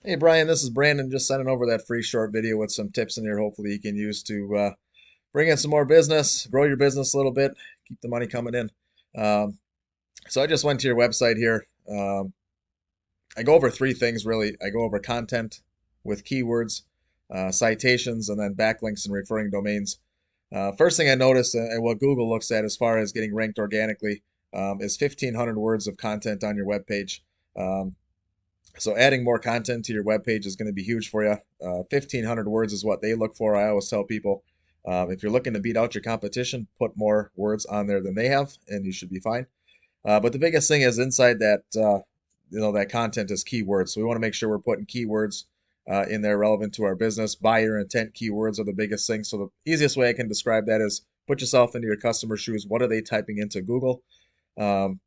Hey Brian, this is Brandon. Just sending over that free short video with some tips in here. Hopefully, you can use to bring in some more business, grow your business a little bit, keep the money coming in. Um, so I just went to your website here. I go over three things really. I go over content with keywords, citations, and then backlinks and referring domains. First thing I noticed, and what Google looks at as far as getting ranked organically, is 1,500 words of content on your web page. Um, So adding more content to your web page is going to be huge for you. 1,500 words is what they look for. I always tell people, if you're looking to beat out your competition, put more words on there than they have, and you should be fine. But the biggest thing is inside that, that content is keywords. So we want to make sure we're putting keywords in there relevant to our business. Buyer intent keywords are the biggest thing. So the easiest way I can describe that is put yourself into your customer's shoes. What are they typing into Google? Um,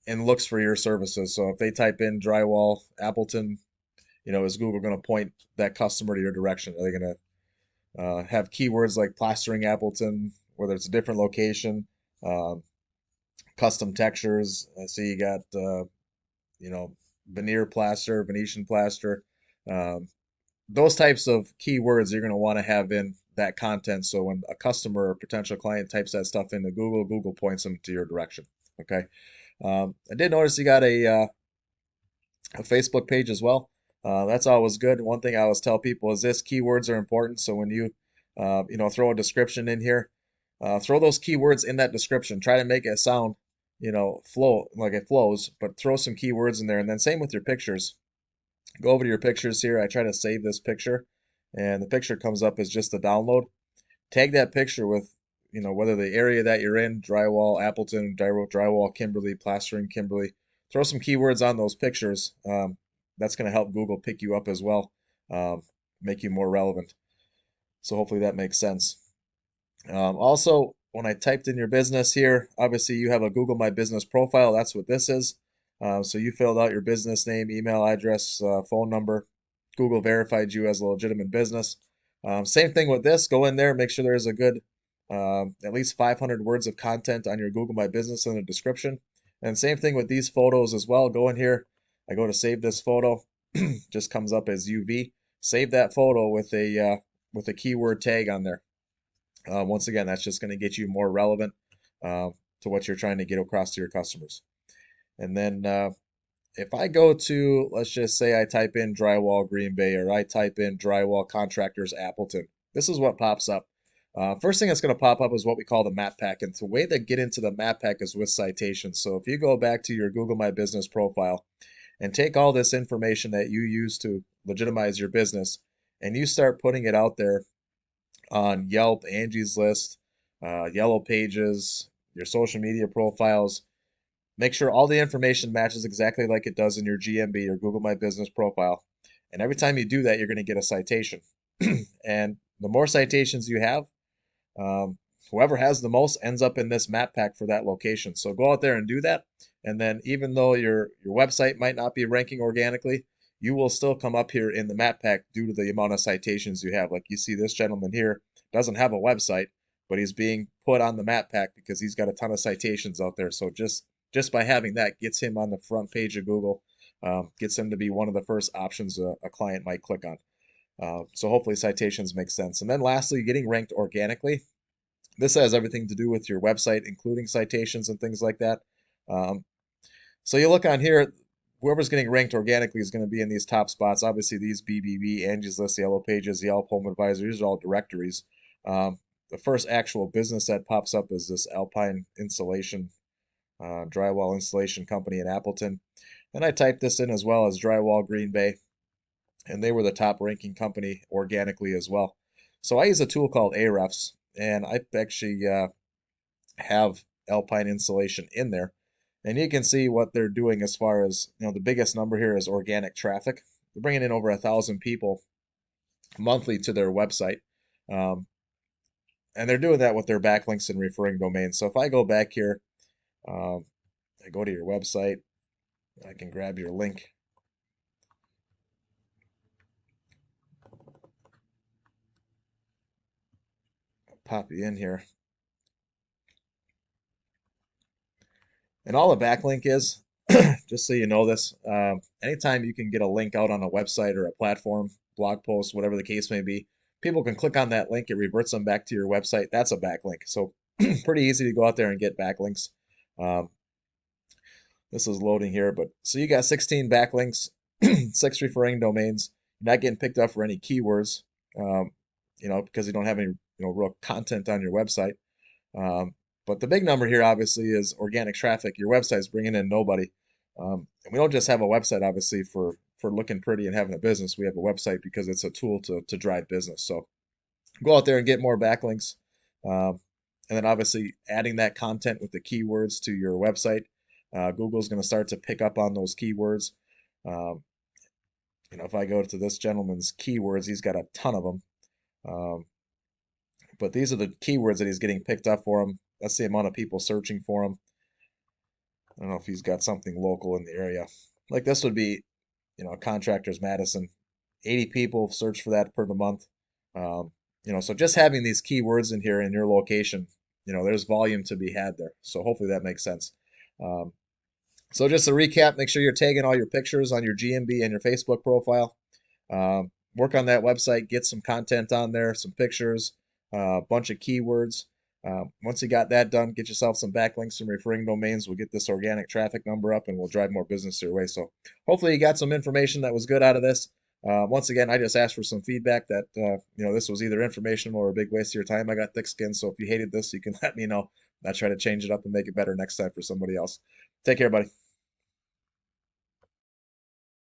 and looks for your services. So if they type in drywall Appleton, is Google going to point that customer to your direction? Are they going to have keywords like plastering Appleton, whether it's a different location, um, custom textures? I see you got, you know, veneer plaster, Venetian plaster. Um, those types of keywords you're going to want to have in that content. So when a customer or potential client types that stuff into Google, Google points them to your direction. Okay. I did notice you got a Facebook page as well. That's always good. One thing I always tell people is this: keywords are important. So when you throw a description in here, throw those keywords in that description. Try to make it sound, flow like it flows, but throw some keywords in there. And then same with your pictures. Go over to your pictures here. I try to save this picture, and the picture comes up as just a download. Tag that picture with, whether the area that you're in, drywall, Appleton, drywall, Kimberly, plastering, Kimberly. Throw some keywords on those pictures. That's going to help Google pick you up as well, um, make you more relevant. So hopefully that makes sense. Also, when I typed in your business here, obviously you have a Google My Business profile. That's what this is. So you filled out your business name, email address, phone number. Google verified you as a legitimate business. Same thing with this. Go in there, make sure there's a good, at least 500 words of content on your Google My Business in the description. And same thing with these photos as well. Go in here. I go to save this photo. Just comes up as UV. Save that photo with a keyword tag on there. Once again, that's just going to get you more relevant uh, to what you're trying to get across to your customers. And then if I go to, let's just say I type in drywall Green Bay or I type in drywall contractors Appleton, this is what pops up. First thing that's going to pop up is what we call the map pack. And the way to get into the map pack is with citations. So if you go back to your Google My Business profile and take all this information that you use to legitimize your business and you start putting it out there on Yelp, Angie's List, Yellow Pages, your social media profiles. Make sure all the information matches exactly like it does in your GMB, your Google My Business profile. And every time you do that, you're going to get a citation. And the more citations you have, um, whoever has the most ends up in this map pack for that location. So go out there and do that. And then even though your website might not be ranking organically, you will still come up here in the map pack due to the amount of citations you have. Like you see this gentleman here doesn't have a website, but he's being put on the map pack because he's got a ton of citations out there. So just by having that gets him on the front page of Google, gets him to be one of the first options a client might click on. So hopefully citations make sense. And then lastly, getting ranked organically. This has everything to do with your website, including citations and things like that. Um, so you look on here, whoever's getting ranked organically is going to be in these top spots. Obviously, these BBB, Angie's List, Yellow Pages, Yelp Home Advisor, these are all directories. Um, the first actual business that pops up is this Alpine Insulation, drywall installation company in Appleton. And I typed this in as well as Drywall Green Bay, and they were the top ranking company organically as well. So I use a tool called Ahrefs, and I actually have Alpine Insulation in there. And you can see what they're doing as far as, the biggest number here is organic traffic. They're bringing in over 1,000 people monthly to their website. Um, and they're doing that with their backlinks and referring domains. So if I go back here, um, I go to your website, I can grab your link, pop you in here. And all the backlink is, just so you know this, anytime you can get a link out on a website or a platform, blog post, whatever the case may be, people can click on that link. It reverts them back to your website. That's a backlink. So pretty easy to go out there and get backlinks. Um, this is loading here, but so you got 16 backlinks, six referring domains. You're not getting picked up for any keywords, um, because you don't have any, real content on your website. Um, but the big number here, obviously, is organic traffic. Your website's bringing in nobody. And we don't just have a website, obviously, for looking pretty and having a business. We have a website because it's a tool to drive business. So go out there and get more backlinks. Um, and then obviously adding that content with the keywords to your website. Google's going to start to pick up on those keywords. Um, if I go to this gentleman's keywords, he's got a ton of them. Um, but these are the keywords that he's getting picked up for him. That's the amount of people searching for him. I don't know if he's got something local in the area. Like this would be, Contractors Madison. 80 people search for that per the month. Um, so just having these keywords in here in your location, there's volume to be had there. So hopefully that makes sense. Um, so just to recap, make sure you're tagging all your pictures on your GMB and your Facebook profile. Work on that website, get some content on there, some pictures, a bunch of keywords. Once you got that done, get yourself some backlinks, some referring domains. We'll get this organic traffic number up and we'll drive more business your way. So hopefully you got some information that was good out of this. Once again, I just asked for some feedback that, this was either informational or a big waste of your time. I got thick skin, so if you hated this, you can let me know. I'll try to change it up and make it better next time for somebody else. Take care, buddy.